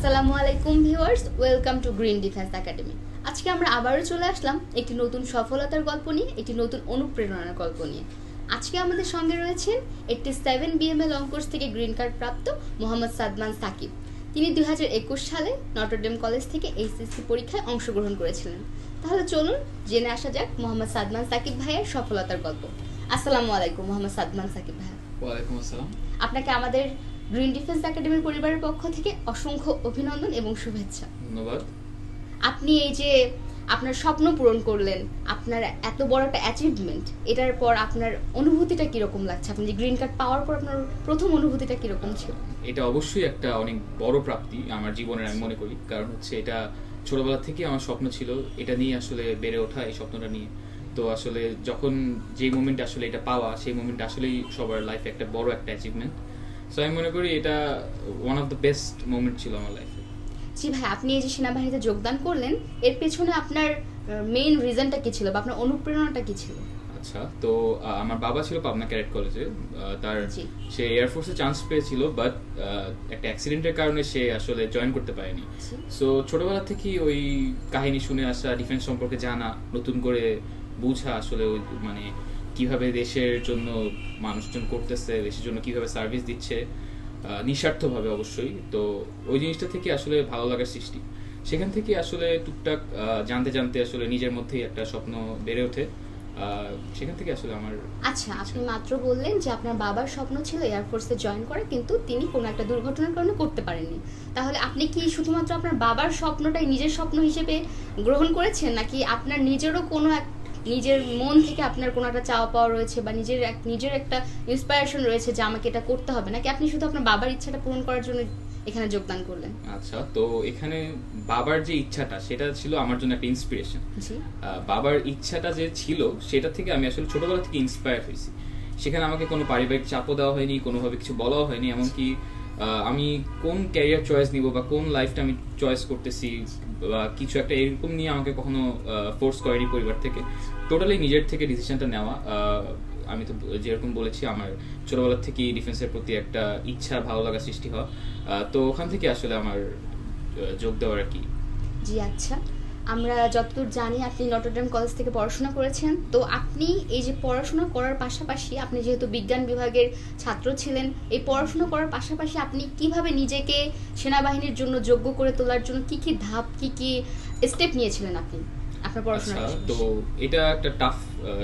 আসসালামু আলাইকুম viewers, welcome to green defence academy. আজকে আমরা আবারও চলে আসলাম একটি নতুন সফলতার গল্প নিয়ে, একটি নতুন অনুপ্রেরণার গল্প নিয়ে। আজকে আমাদের সঙ্গে রয়েছেন 87 BMA লং কোর্স থেকে গ্রিন কার্ড প্রাপ্ত মোহাম্মদ সাদমান সাকিব। তিনি 2021 সালে নটরডেম কলেজ থেকে এইচএসসি পরীক্ষায় অংশগ্রহণ করেছিলেন। তাহলে চলুন জেনে আসা যাক মোহাম্মদ সাদমান সাকিব ভাইয়ের সফলতার গল্প। আসসালামু আলাইকুম মোহাম্মদ সাদমান সাকিব ভাইয়া। ওয়ালাইকুম আসসালাম। আপনাকে আমাদের গ্রিন ডিফেন্স একাডেমির পরিবারের পক্ষ থেকে অসংখ্য অভিনন্দন এবং শুভেচ্ছা। ধন্যবাদ। আপনি এই যে আপনার স্বপ্ন পূরণ করলেন, আপনার এত বড় একটা অ্যাচিভমেন্ট, এটার পর আপনার অনুভূতিটা কিরকম লাগছে? আপনি যে গ্রিন কার্ড পাওয়ার পর আপনার প্রথম অনুভূতিটা কিরকম ছিল? এটা অবশ্যই একটা অনেক বড় প্রাপ্তি আমার জীবনের, আমি মনে করি। কারণ হচ্ছে এটা ছোটবেলা থেকে আমার স্বপ্ন ছিল, এটা নিয়ে আসলে বেড়ে ওঠা, এই স্বপ্নটা নিয়ে। তো আসলে যখন যে মোমেন্ট আসলে এটা পাওয়া, সেই মোমেন্ট আসলেই সবার লাইফে একটা বড় একটা অ্যাচিভমেন্ট। সো আমি মনে করি এটা one of the best moment ছিল আমার লাইফে। জি ভাই, আপনি এই যে সেনাবাহিনীতে যোগদান করলেন, এর পেছনে আপনার মেইন রিজনটা কি ছিল বা আপনার অনুপ্রেরণাটা কি ছিল? আচ্ছা, তো আমার বাবা ছিল পাবনা ক্যাডেট কলেজে। তার সে এয়ারফোর্সে চান্স পেয়েছিল, বাট একটা অ্যাক্সিডেন্টের কারণে সে আসলে জয়েন করতে পারেনি। সো ছোটবেলা থেকেই ওই কাহিনী শুনে আসা, ডিফেন্স সম্পর্কে জানা, নতুন করে বুঝা, আসলে ওই মানে কিভাবে দেশের জন্য মানুষজন করতেছে, দেশের জন্য কিভাবে সার্ভিস দিচ্ছে নিঃস্বার্থভাবে অবশ্যই। তো ওই জিনিসটা থেকে আসলে ভালো লাগার সৃষ্টি। সেখান থেকে আসলে টুকটাক জানতে জানতে আসলে নিজের মধ্যেই একটা স্বপ্ন বেড়ে ওঠে। সেখান থেকে আসলে আমার। আচ্ছা, আপনি মাত্র বললেন যে আপনার বাবার স্বপ্ন ছিল এয়ারফোর্সে জয়েন করা, কিন্তু তিনি কোনো একটা দুর্ঘটনার কারণে করতে পারেননি। তাহলে আপনি কি শুধুমাত্র আপনার বাবার স্বপ্নটাই নিজের স্বপ্ন হিসেবে গ্রহণ করেছেন, নাকি আপনার নিজেরও কোনো নিজের মন থেকে আপনার কোনো একটা চাওয়া পাওয়া রয়েছে বা নিজের একটা ইন্সপায়ারেশন রয়েছে যে আমাকে এটা করতে হবে, নাকি আপনি শুধু আপনার বাবার ইচ্ছাটা পূরণ করার জন্য এখানে যোগদান করলেন? আচ্ছা, তো এখানে বাবার যে ইচ্ছাটা, সেটা ছিল আমার জন্য একটা ইন্সপিরেশন। বাবার ইচ্ছাটা যে ছিল, সেটা থেকে আমি আসলে ছোটবেলা থেকে ইন্সপায়ার হয়েছি। সেখানে আমাকে কোনো পারিবারিক চাপও দেওয়া হয়নি, কোনোভাবে কিছু বলাও হয়নি। এমনকি আমি কোন ক্যারিয়ার চয়েস নিব বা কোন লাইফটা আমি চয়েস করতেছি বা কিছু একটা এরকম নিয়ে আমাকে কখনো ফোর্স করেনি পরিবার থেকে। টোটালি নিজের থেকে ডিসিশনটা নেওয়া। আমি তো যেরকম বলেছি, আমার ছোটবেলা থেকেই ডিফেন্সের প্রতি একটা ইচ্ছা, ভালো লাগা সৃষ্টি হয়। তো ওখান থেকে আসলে আমার যোগ দেওয়ার আর কি। জি আচ্ছা, আমরা যতদূর জানি আপনি নটরডেম কলেজ থেকে পড়াশোনা করেছেন। তো আপনি এই যে পড়াশোনা করার পাশাপাশি, আপনি যেহেতু বিজ্ঞান বিভাগের ছাত্র ছিলেন, এই পড়াশোনা করার পাশাপাশি আপনি কিভাবে নিজেকে সেনাবাহিনীর জন্য যোগ্য করে তোলার জন্য কি কি ধাপ, কি কি স্টেপ নিয়েছিলেন আপনি আপনার পড়াশোনার পাশাপাশি? তো এটা একটা টাফ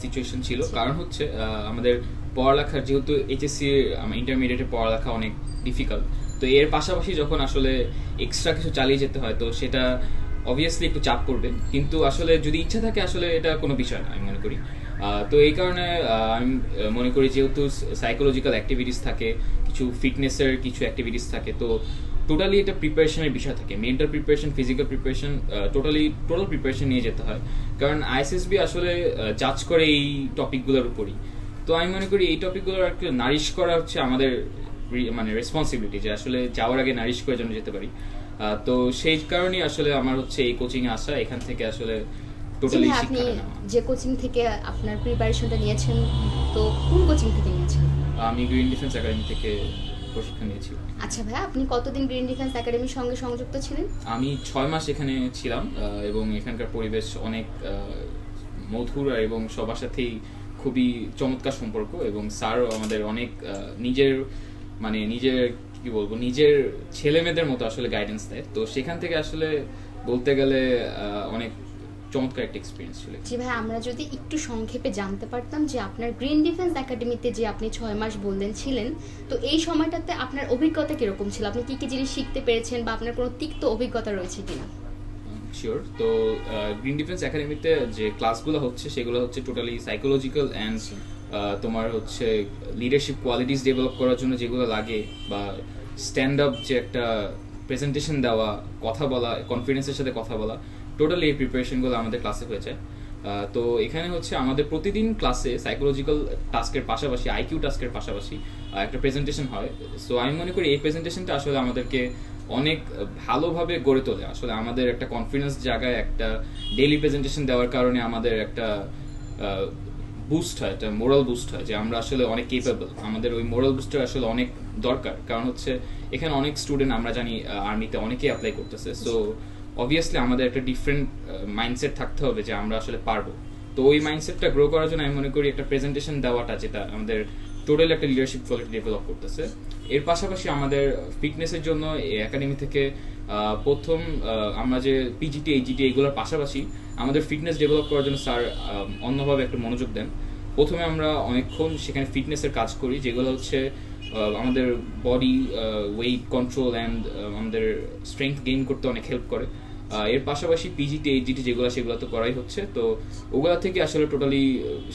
সিচুয়েশন ছিল। কারণ হচ্ছে আমাদের পড়ালেখার, যেহেতু এইচএসসি ইন্টারমিডিয়েটের পড়ালেখা অনেক ডিফিকাল্ট, তো এর পাশাপাশি যখন আসলে এক্সট্রা কিছু চালিয়ে যেতে হয়, তো সেটা অবভিয়াসলি একটু চাপ পড়বে। কিন্তু আসলে যদি ইচ্ছা থাকে, আসলে এটা কোনো বিষয় না আমি মনে করি। তো এই কারণে আমি মনে করি, যেহেতু সাইকোলজিক্যাল অ্যাক্টিভিটিস থাকে, কিছু ফিটনেসের কিছু অ্যাক্টিভিটিস থাকে, তো টোটালি এটা প্রিপারেশনের বিষয় থাকে। Mental preparation, physical preparation, total preparation নিয়ে যেতে হয়। কারণ আইএসএসবি আসলে জাজ করে এই টপিকগুলোর উপরই। তো আমি মনে করি এই টপিকগুলোর আর কি নারিশ করা হচ্ছে আমাদের মানে রেসপন্সিবিলিটি, যে আসলে যাওয়ার আগে নারিশ করে যেন যেতে পারি। তো সেই কারণেই আসলে আমার হচ্ছে এই কোচিং এ আসা, এখান থেকে আসলে টোটালি আপনি যে কোচিং থেকে আপনার প্রিপারেশনটা নিয়েছেন, তো কোন কোচিং থেকে নিয়েছেন? আমি গ্রিন ডিফেন্স একাডেমি থেকে প্রশিক্ষণ নিয়েছি। আচ্ছা ভাই, আপনি কতদিন গ্রিন ডিফেন্স একাডেমির সঙ্গে সংযুক্ত ছিলেন? আমি 6 মাস এখানে ছিলাম, এবং এখানকার পরিবেশ অনেক মধুর এবং সবার সাথেই খুবই চমৎকার সম্পর্ক। এবং স্যারও আমাদের অনেক নিজের কি বলবো, নিজের ছেলে মেয়েদের মতো আসলে গাইডেন্স দেয়। তো সেখান থেকে আসলে বলতে গেলে অনেক চমৎকার একটা এক্সপিরিয়েন্স ছিল। জি ভাই, আমরা যদি একটু সংক্ষেপে জানতে পারতাম যে আপনার গ্রিন ডিফেন্স একাডেমিতে যে আপনি 6 মাস বললেন ছিলেন, তো এই সময়টাতে আপনার অভিজ্ঞতা কিরকম ছিল? আপনি কি কি জিনিস শিখতে পেরেছেন বা আপনার কোনো তিক্ত অভিজ্ঞতা রয়েছে কিনা? শিওর। তো গ্রিন ডিফেন্স একাডেমিতে যে ক্লাসগুলো হচ্ছে, সেগুলো হচ্ছে টোটালি সাইকোলজিক্যাল অ্যান্ড তোমার হচ্ছে লিডারশিপ কোয়ালিটিস ডেভেলপ করার জন্য যেগুলো লাগে, বা স্ট্যান্ড আপ যে একটা প্রেজেন্টেশন দেওয়া, কথা বলা, কনফিডেন্সের সাথে কথা বলা, টোটালি এই প্রিপারেশনগুলো আমাদের ক্লাসে হয়ে যায়। তো এখানে হচ্ছে আমাদের প্রতিদিন ক্লাসে সাইকোলজিক্যাল টাস্কের পাশাপাশি, আইকিউ টাস্কের পাশাপাশি একটা প্রেজেন্টেশন হয়। সো আমি মনে করি এই প্রেজেন্টেশনটা আসলে আমাদেরকে অনেক ভালোভাবে গড়ে তোলে। আসলে আমাদের একটা কনফিডেন্স জায়গায়, একটা ডেইলি প্রেজেন্টেশন দেওয়ার কারণে আমাদের একটা বুস্ট হয়, একটা মোরাল বুস্ট হয় যে আমরা আসলে অনেক কেপেবল। আমাদের ওই মোরাল বুস্টার আসলে অনেক দরকার, কারণ হচ্ছে এখানে অনেক স্টুডেন্ট আমরা জানি আর্মিতে অনেকেই অ্যাপ্লাই করতেছে। সো অবভিয়াসলি আমাদের একটা ডিফারেন্ট মাইন্ডসেট থাকতে হবে যে আমরা আসলে পারবো। তো ওই মাইন্ডসেটটা গ্রো করার জন্য আমি মনে করি একটা প্রেজেন্টেশন দেওয়াটা, যেটা আমাদের টোটাল একটা লিডারশিপ কোয়ালিটি ডেভেলপ করতেছে। এর পাশাপাশি আমাদের ফিটনেসের জন্য এই একাডেমি থেকে প্রথম আমরা যে পিজিটি এইচজিটি এগুলোর পাশাপাশি আমাদের ফিটনেস ডেভেলপ করার জন্য স্যার অন্যভাবে একটা মনোযোগ দেন। প্রথমে আমরা অনেকক্ষণ সেখানে ফিটনেসের কাজ করি, যেগুলো হচ্ছে আমাদের বডি ওয়েট কন্ট্রোল অ্যান্ড আমাদের স্ট্রেংথ গেইন করতে অনেক হেল্প করে। এর পাশাপাশি পিজিটি এইচজিটি যেগুলো সেগুলো তো করাই হচ্ছে। তো ওগুলা থেকে আসলে টোটালি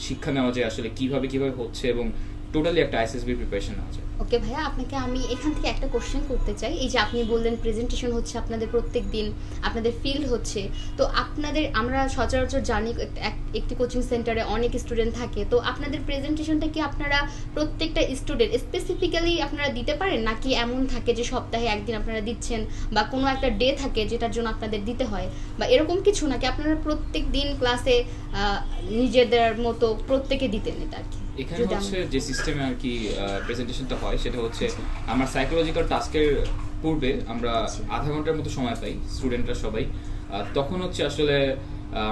শিক্ষা নেওয়া যায় আসলে কিভাবে হচ্ছে, এবং টোটালি একটা আইএসএসবি প্রিপারেশন নেওয়া যায়। ওকে ভাইয়া, আপনাকে আমি এখান থেকে একটা কোশ্চেন করতে চাই। এই যে আপনি বললেন প্রেজেন্টেশন হচ্ছে আপনাদের প্রত্যেক দিন, আপনাদের ফিল্ড হচ্ছে, তো আপনাদের আমরা সচরাচর জানি একটি কোচিং সেন্টারে অনেক স্টুডেন্ট থাকে, তো আপনাদের প্রেজেন্টেশনটা কি আপনারা প্রত্যেকটা স্টুডেন্ট স্পেসিফিক্যালি আপনারা দিতে পারেন, নাকি এমন থাকে যে সপ্তাহে একদিন আপনারা দিচ্ছেন, বা কোনো একটা ডে থাকে যেটার জন্য আপনাদের দিতে হয়, বা এরকম কিছু, নাকি আপনারা প্রত্যেক দিন ক্লাসে নিজেদের মতো প্রত্যেকে দিতেন এটা আর কি? এখানে হচ্ছে যে সিস্টেমে আর কি প্রেজেন্টেশনটা হয় সেটা হচ্ছে আমার সাইকোলজিক্যাল টাস্কের পূর্বে আমরা আধা ঘন্টার মতো সময় পাই স্টুডেন্টরা সবাই। তখন হচ্ছে আসলে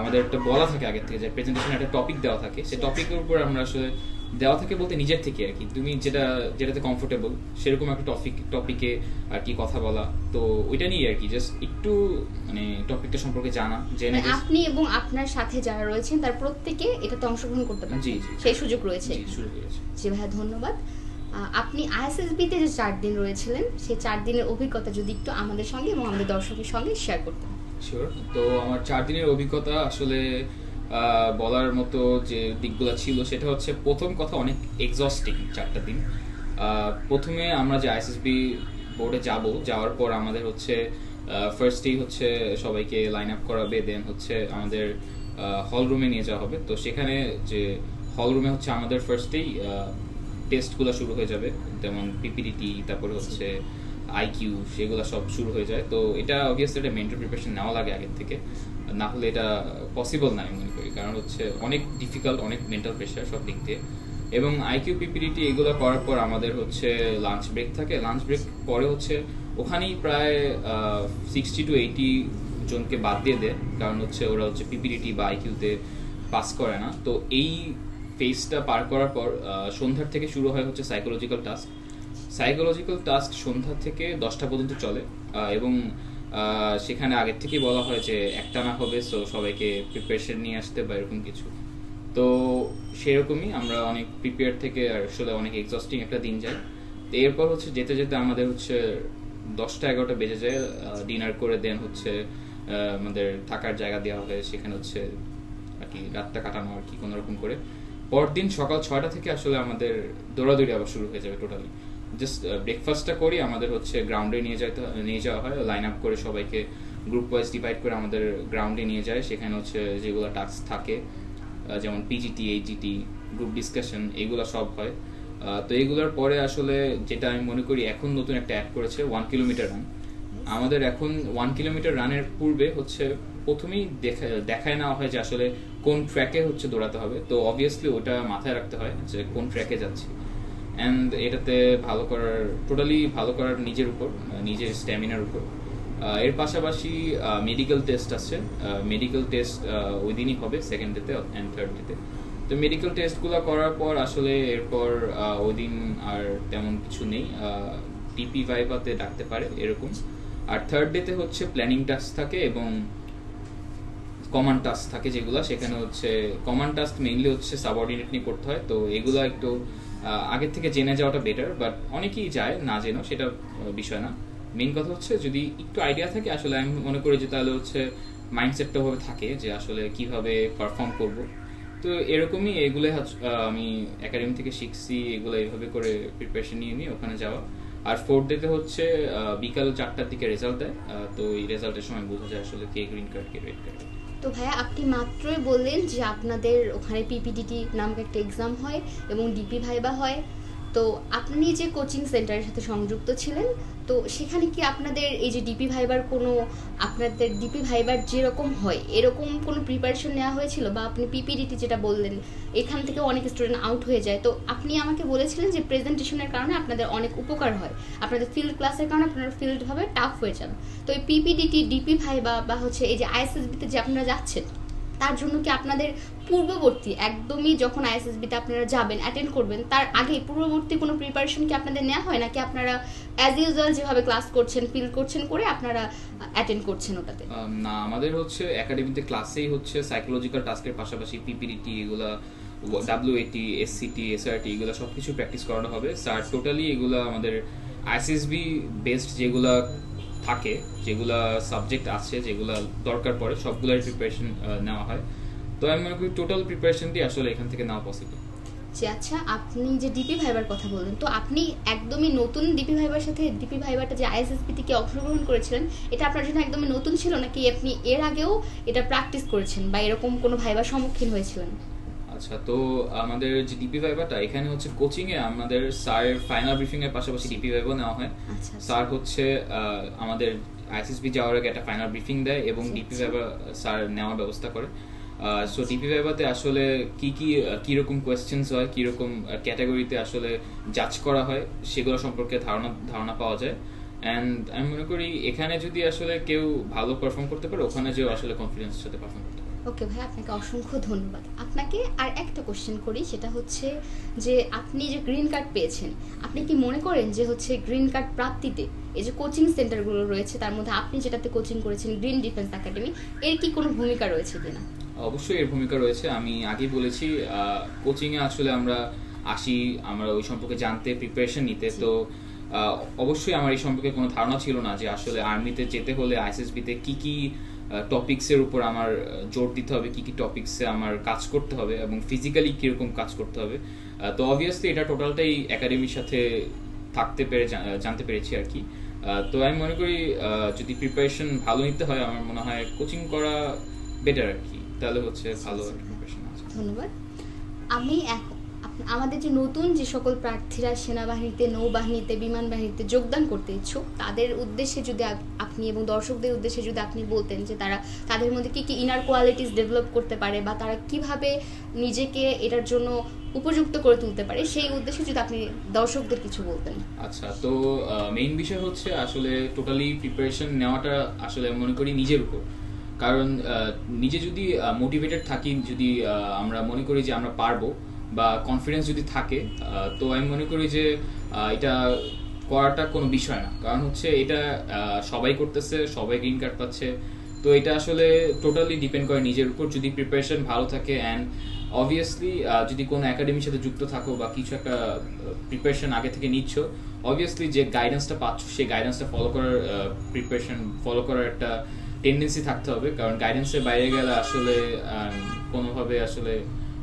আমাদের একটা বলা থাকে আগের থেকে যে প্রেজেন্টেশনে একটা টপিক দেওয়া থাকে, সেই টপিকের উপর আমরা আসলে দেওয়া থাকে বলতে নিজের থেকে আর কি, তুমি যেটাতে কমফোর্টেবল সেরকম একটা টপিকে আর কি কথা বলা। তো ওইটা নিয়ে আর কি জাস্ট একটু মানে টপিকটা সম্পর্কে জানা, জেনে আপনি এবং আপনার সাথে যারা রয়েছেন তার প্রত্যেকে এটাতে অংশগ্রহণ করতে পারেন। জি, সেই সুযোগ রয়েছে। জি ভাইয়া ধন্যবাদ। আপনি আইএসএসবি তে যে 4 দিন রয়েছিলেন, সেই 4 দিনের অভিজ্ঞতা যদি একটু আমাদের সঙ্গে এবং আমাদের দর্শকের সঙ্গে শেয়ার করতেন। শিওর। তো আমার 4 দিনের অভিজ্ঞতা আসলে বলার মতো যে দিকগুলো ছিল সেটা হচ্ছে, প্রথম কথা অনেক এক্সস্টিং 4টা দিন। প্রথমে আমরা যে আইএসএসবি বোর্ডে যাওয়ার পর আমাদের হচ্ছে ফার্স্টেই হচ্ছে সবাইকে লাইন আপ করাবে, দেন হচ্ছে আমাদের হল রুমে নিয়ে যাওয়া হবে। তো সেখানে যে হল রুমে হচ্ছে আমাদের ফার্স্টেই টেস্টগুলো শুরু হয়ে যাবে, যেমন পিপিডিটি, তারপরে হচ্ছে আইকিউ, সেগুলো সব শুরু হয়ে যায়। তো এটা অবভিয়াসলি একটা মেন্টাল প্রিপারেশন নেওয়া লাগে আগের থেকে, না হলে এটা পসিবল না আমি মনে করি, কারণ হচ্ছে অনেক ডিফিকাল্ট, অনেক মেন্টাল প্রেশার সব দিক দিয়ে। এবং আইকিউ পিপিডিটি এগুলো করার পর আমাদের হচ্ছে লাঞ্চ ব্রেক থাকে। লাঞ্চ ব্রেক পরে হচ্ছে ওখানেই প্রায় 60 to 80 জনকে বাদ দিয়ে দেয়, কারণ হচ্ছে ওরা হচ্ছে পিপিডিটি বা আইকিউতে পাস করে না। তো এই ফেজটা পার করার পর সন্ধ্যার থেকে শুরু হয় হচ্ছে সাইকোলজিক্যাল টাস্ক সন্ধ্যা থেকে 10টা পর্যন্ত চলে, এবং সেখানে আগের থেকেই বলা হয় যে একটানা হবে, সো সবাইকে প্রিপারেশন নিয়ে আসতে বা এরকম কিছু। তো সেরকমই আমরা অনেক প্রিপেয়ার থেকে আসলে অনেক এক্সস্টিং একটা দিন যায়। তো এরপর হচ্ছে যেতে যেতে আমাদের হচ্ছে 10টা-11টা বেজে যায়, ডিনার করে দেন হচ্ছে আমাদের থাকার জায়গা দেওয়া হয়, সেখানে হচ্ছে আর কি রাতটা কাটানো আর কি কোনোরকম করে। পরদিন সকাল 6টা থেকে আসলে আমাদের দৌড়াদৌড়ি আবার শুরু হয়ে যাবে টোটালি। জাস্ট ব্রেকফাস্টটা করি, আমাদের হচ্ছে গ্রাউন্ডে নিয়ে যাওয়া হয়, লাইন আপ করে সবাইকে গ্রুপ ওয়াইজ ডিভাইড করে আমাদের গ্রাউন্ডে নিয়ে যায়। সেখানে হচ্ছে যেগুলো টাস্ক থাকে, যেমন পিজিটি, এইচজিটি, গ্রুপ ডিসকাশন, এগুলো সব হয়। তো এগুলোর পরে আসলে যেটা আমি মনে করি এখন নতুন একটা অ্যাড করেছে 1 কিলোমিটার রান। আমাদের এখন 1 কিলোমিটার রানের পূর্বে হচ্ছে প্রথমেই দেখায় নেওয়া হয় যে আসলে কোন ট্র্যাকে হচ্ছে দৌড়াতে হবে। তো অবভিয়াসলি ওটা মাথায় রাখতে হয় যে কোন ট্র্যাকে যাচ্ছি, অ্যান্ড এটাতে টোটালি ভালো করার নিজের উপর, নিজের স্ট্যামিনার উপর। এর পাশাপাশি মেডিকেল টেস্ট আছে। মেডিকেল টেস্ট ওই দিনই হবে, সেকেন্ড ডেতে অ্যান্ড থার্ড ডেতে। তো মেডিকেল টেস্টগুলো করার পর আসলে এরপর ওই দিন আর তেমন কিছু নেই, টিপি ভাইভাতে ডাকতে পারে এরকম। আর থার্ড ডেতে হচ্ছে প্ল্যানিং টাস্ক থাকে এবং কমান্ড টাস্ক থাকে, যেগুলো সেখানে হচ্ছে কমান্ড টাস্ক মেইনলি হচ্ছে সাবঅর্ডিনেট নিয়ে করতে হয়। তো এগুলো একটু আগের থেকে জেনে যাওয়াটা বেটার, বাট অনেকেই যায় না জেনেও, সেটা বিষয় না। মেইন কথা হচ্ছে যদি একটু আইডিয়া থাকে, আসলে আমি মনে করি যে তাহলে হচ্ছে মাইন্ডসেটটা ভাবে থাকে যে আসলে কিভাবে পারফর্ম করব। তো এরকমই এগুলো আমি একাডেমি থেকে শিখছি, এগুলো এইভাবে করে প্রিপারেশন নিয়ে ওখানে যাওয়া। আর ফোর্থ ডেতে হচ্ছে বিকাল 4টার দিকে রেজাল্ট দেয়। তো এই রেজাল্টের সময় বোঝা যায় আসলে কে গ্রিন কার্ড কে রেড কার্ড। তো ভাইয়া, আপনি মাত্রই বললেন যে আপনাদের ওখানে পিপিডিটি নামক একটা এক্সাম হয় এবং ডিপি ভাইবা হয়। তো তো আপনি যে কোচিং সেন্টারের সাথে সংযুক্ত ছিলেন, তো সেখানে কি আপনাদের এই যে ডিপি ভাইবার কোনো, আপনাদের ডিপি ভাইবার যেরকম হয় এরকম কোনো প্রিপারেশন নেওয়া হয়েছিল, বা আপনি পিপিডিটি যেটা বললেন এখান থেকে অনেক স্টুডেন্ট আউট হয়ে যায়, তো আপনি আমাকে বলেছিলেন যে প্রেজেন্টেশনের কারণে আপনাদের অনেক উপকার হয়, আপনাদের ফিল্ড ক্লাসের কারণে আপনারা ফিল্ডভাবে টাফ হয়ে যান। তো এই পিপিডিটি, ডিপি ভাইবা বা হচ্ছে এই যে আইএসএসবিতে যে আপনারা যাচ্ছেন, তার জন্য কি আপনাদের পূর্ববর্তী একদমই যখন আইএসএসবিতে আপনারা যাবেন অ্যাটেন্ড করবেন তার আগে পূর্ববর্তী কোনো প্রিপারেশন কি আপনাদের নেওয়া হয়, নাকি আপনারা অ্যাজ ইউজুয়াল যেভাবে ক্লাস করছেন ফিল করছেন করে আপনারা অ্যাটেন্ড করছেন ওটাতে? না, আমাদের হচ্ছে একাডেমিতে ক্লাসেই হচ্ছে সাইকোলজিক্যাল টাস্কের পাশাপাশি পিপিডিটি এগুলা, ডাব্লিউএটি, এসসিটি, এসআরটি এগুলো সব কিছু প্র্যাকটিস করানো হবে। স্যার টোটালি এগুলো আমাদের আইএসএসবি বেসড যেগুলা থাকে, যেগুলা সাবজেক্ট আছে, যেগুলা দরকার পড়ে সবগুলোর প্রিপারেশন নেওয়া হয়। তো আমি মনে করি টোটাল প্রিপারেশনটি আসলে এখান থেকে নেওয়া পসিবল। আচ্ছা, আপনি যে ডিপি ভাইবার কথা বললেন, তো আপনি একদমই নতুন ডিপি ভাইবার সাথে, ডিপি ভাইবারটা যে আইএসএসবি থেকে অংশগ্রহণ করেছিলেন এটা আপনার জন্য একদমই নতুন ছিল, নাকি আপনি এর আগেও এটা প্র্যাকটিস করেছেন বা এরকম কোনো ভাইবার সম্মুখীন হয়েছিলেন? আচ্ছা, তো আমাদের যে ডিপি ভাইবাটা এখানে হচ্ছে কোচিং এ আমাদের স্যারের ফাইনাল ব্রিফিং এর পাশাপাশি ডিপি ভাইবাও নেওয়া হয়। স্যার হচ্ছে আমাদের আইএসএসবি যাওয়ার আগে একটা ফাইনাল ব্রিফিং দেয় এবং ডিপি ভাইবা স্যার নেওয়ার ব্যবস্থা করে। সো ডিপি ভাইবাতে আসলে কিরকম কোয়েশ্চেন্স হয়, কিরকম ক্যাটাগরিতে আসলে জাজ করা হয় সেগুলো সম্পর্কে ধারণা পাওয়া যায়। অ্যান্ড আমি মনে করি এখানে যদি আসলে কেউ ভালো পারফর্ম করতে পারে ওখানে যে আসলে কনফিডেন্সের সাথে পারফর্ম করতে পারে। ওকে ভাই, আপনাকে অসংখ্য ধন্যবাদ। আপনাকে আর একটা কোশ্চেন করি, সেটা হচ্ছে যে আপনি যে গ্রিন কার্ড পেয়েছেন, আপনি কি মনে করেন যে হচ্ছে গ্রিন কার্ড প্রাপ্তিতে এই যে কোচিং সেন্টারগুলো রয়েছে তার মধ্যে আপনি যেটাতে কোচিং করেছেন গ্রিন ডিফেন্স একাডেমি, এর কি কোনো ভূমিকা রয়েছে কিনা? অবশ্যই এর ভূমিকা রয়েছে। আমি আগেই বলেছি কোচিংয়ে আসলে আমরা আসি আমরা ওই সম্পর্কে জানতে, প্রিপারেশন নিতে। তো অবশ্যই আমার এই সম্পর্কে কোনো ধারণা ছিল না যে আসলে আর্মিতে যেতে হলে আইএসএসবিতে কি টপিকসের উপর আমার জোর দিতে হবে, কি টপিকসে আমার কাজ করতে হবে এবং ফিজিক্যালি কিরকম কাজ করতে হবে। তো অবভিয়াসলি এটা টোটালটাই একাডেমির সাথে থাকতে পেরে জানতে পেরেছি আর কি। তো আমি মনে করি যদি প্রিপারেশন ভালো নিতে হয় আমার মনে হয় কোচিং করা বেটার আর কি, তাহলে হচ্ছে ভালো প্রিপারেশন আছে। ধন্যবাদ। আমি আমাদের যে নতুন যে সকল প্রার্থীরা সেনাবাহিনীতে, নৌবাহিনীতে, বিমান বাহিনীতে যোগদান করতে ইচ্ছুক তাদের উদ্দেশ্যে যদি আপনি এবং দর্শকদের উদ্দেশ্যে যদি আপনি বলতেন যে তাদের মধ্যে কি ইনার কোয়ালিটিস ডেভেলপ করতে পারে বা তারা কিভাবে নিজেকে এটার জন্য উপযুক্ত করে তুলতে পারে, সেই উদ্দেশ্যে যদি আপনি দর্শকদের কিছু বলতেন। আচ্ছা, তো মেইন বিষয় হচ্ছে আসলে টোটালি প্রিপারেশন নেওয়াটা আসলে মনে করি নিজের উপর। কারণ নিজে যদি মোটিভেটেড থাকি, যদি আমরা মনে করি যে আমরা পারবো বা কনফিডেন্স যদি থাকে, তো আমি মনে করি যে এটা করাটা কোনো বিষয় না। কারণ হচ্ছে এটা সবাই করতেছে, সবাই গ্রিন কার্ড পাচ্ছে। তো এটা আসলে টোটালি ডিপেন্ড করে নিজের উপর। যদি প্রিপারেশন ভালো থাকে অ্যান্ড অবভিয়াসলি যদি কোনো একাডেমির সাথে যুক্ত থাকো বা কিছু একটা প্রিপারেশন আগে থেকে নিচ্ছ, অবভিয়াসলি যে গাইডেন্সটা পাচ্ছ সেই গাইডেন্সটা প্রিপারেশন ফলো করার একটা টেন্ডেন্সি থাকতে হবে। কারণ গাইডেন্সের বাইরে গেলে আসলে কোনোভাবে আসলে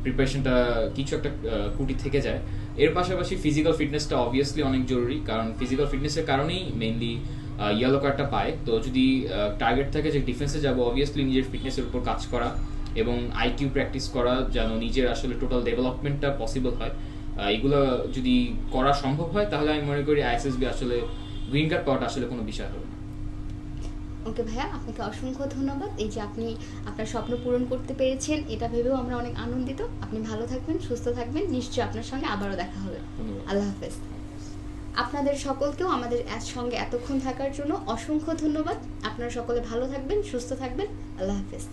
প্রিপারেশনটা কিছু একটা ত্রুটি থেকে যায়। এর পাশাপাশি ফিজিক্যাল ফিটনেসটা অবভিয়াসলি অনেক জরুরি, কারণ ফিজিক্যাল ফিটনেসের কারণেই মেইনলি ইয়েলো কার্ডটা পায়। তো যদি টার্গেট থাকে যে ডিফেন্সে যাবো, অবভিয়াসলি নিজের ফিটনেসের উপর কাজ করা এবং আইকিউ প্র্যাকটিস করা যেন নিজের আসলে টোটাল ডেভেলপমেন্টটা পসিবল হয়, এগুলো যদি করা সম্ভব হয় তাহলে আমি মনে করি আইএসএসবি আসলে গ্রিন কার্ড পাওয়াটা আসলে কোনো বিষয় হবে না। ওকে ভাইয়া, আপনাকে অসংখ্য ধন্যবাদ। এই যে আপনি আপনার স্বপ্ন পূরণ করতে পেরেছেন এটা ভেবেও আমরা অনেক আনন্দিত। আপনি ভালো থাকবেন, সুস্থ থাকবেন, নিশ্চয়ই আপনার সঙ্গে আবারও দেখা হবে। আল্লাহ হাফেজ। আপনাদের সকলকেও আমাদের সঙ্গে এতক্ষণ থাকার জন্য অসংখ্য ধন্যবাদ। আপনারা সকলে ভালো থাকবেন, সুস্থ থাকবেন। আল্লাহ হাফেজ।